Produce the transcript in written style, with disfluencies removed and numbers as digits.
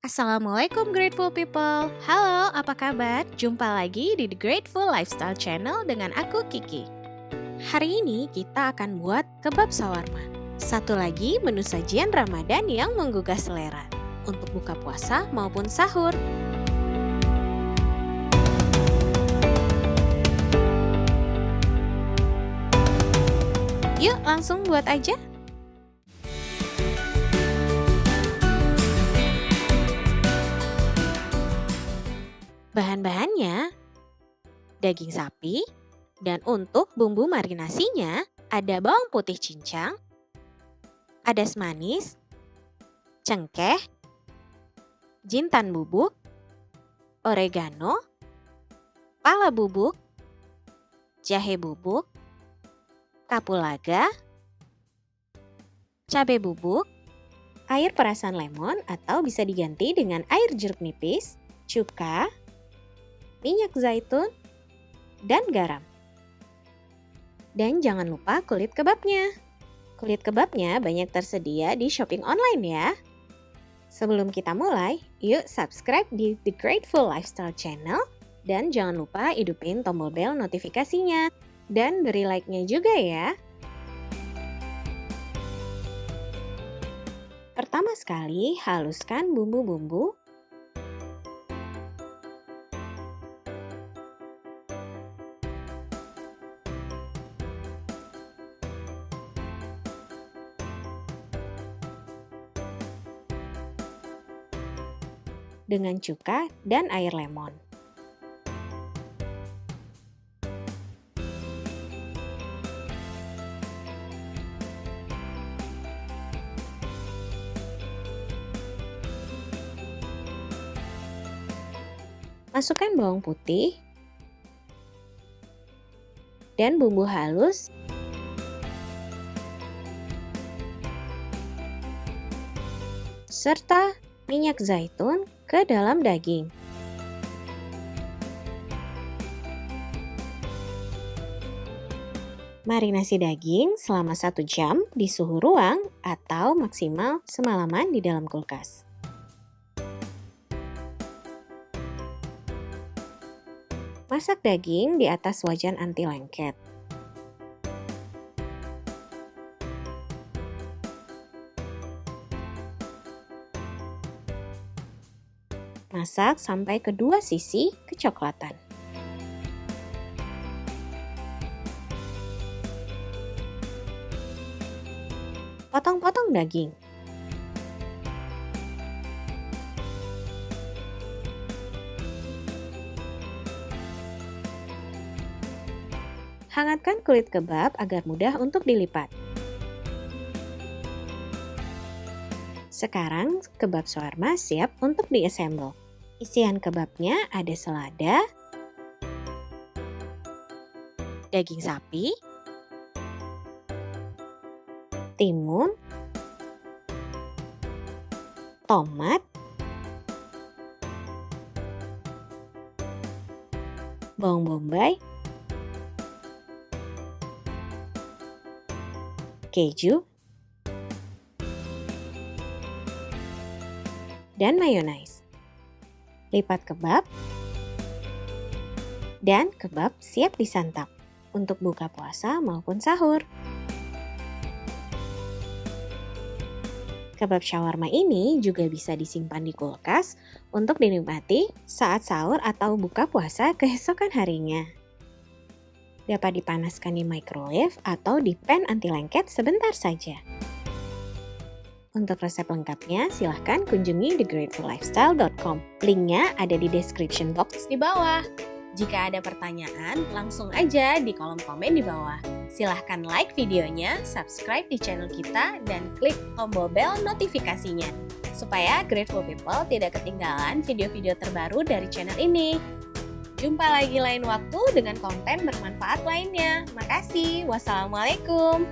Assalamualaikum Grateful People. Halo, apa kabar? Jumpa lagi di The Grateful Lifestyle Channel dengan aku Kiki. Hari ini kita akan buat kebab shawarma. Satu lagi menu sajian Ramadan yang menggugah selera untuk buka puasa maupun sahur. Yuk langsung buat aja. Bahan-bahannya, daging sapi, dan untuk bumbu marinasinya ada bawang putih cincang, adas manis, cengkeh, jintan bubuk, oregano, pala bubuk, jahe bubuk, kapulaga, cabai bubuk, air perasan lemon atau bisa diganti dengan air jeruk nipis, cuka, minyak zaitun, dan garam. Dan jangan lupa kulit kebabnya. Kulit kebabnya banyak tersedia di shopping online ya. Sebelum kita mulai, yuk subscribe di The Grateful Lifestyle Channel dan jangan lupa hidupin tombol bel notifikasinya dan beri like-nya juga ya. Pertama sekali, haluskan bumbu-bumbu. Dengan cuka dan air lemon. Masukkan bawang putih dan bumbu halus serta minyak zaitun ke dalam daging. Marinasi daging selama 1 jam di suhu ruang atau maksimal semalaman di dalam kulkas. Masak daging di atas wajan anti lengket. Masak sampai kedua sisi kecoklatan. Potong-potong daging. Hangatkan kulit kebab agar mudah untuk dilipat. Sekarang kebab shawarma siap untuk diassemble. Isian kebabnya ada selada, daging sapi, timun, tomat, bawang bombay, keju, dan mayonaise. Lipat kebab, dan kebab siap disantap untuk buka puasa maupun sahur. Kebab shawarma ini juga bisa disimpan di kulkas untuk dinikmati saat sahur atau buka puasa keesokan harinya. Dapat dipanaskan di microwave atau di pan anti lengket sebentar saja. Untuk resep lengkapnya, silahkan kunjungi thegratefulLifestyle.com. Linknya ada di description box di bawah. Jika ada pertanyaan, langsung aja di kolom komen di bawah. Silahkan like videonya, subscribe di channel kita, dan klik tombol bel notifikasinya. Supaya Grateful People tidak ketinggalan video-video terbaru dari channel ini. Jumpa lagi lain waktu dengan konten bermanfaat lainnya. Makasih. Wassalamualaikum.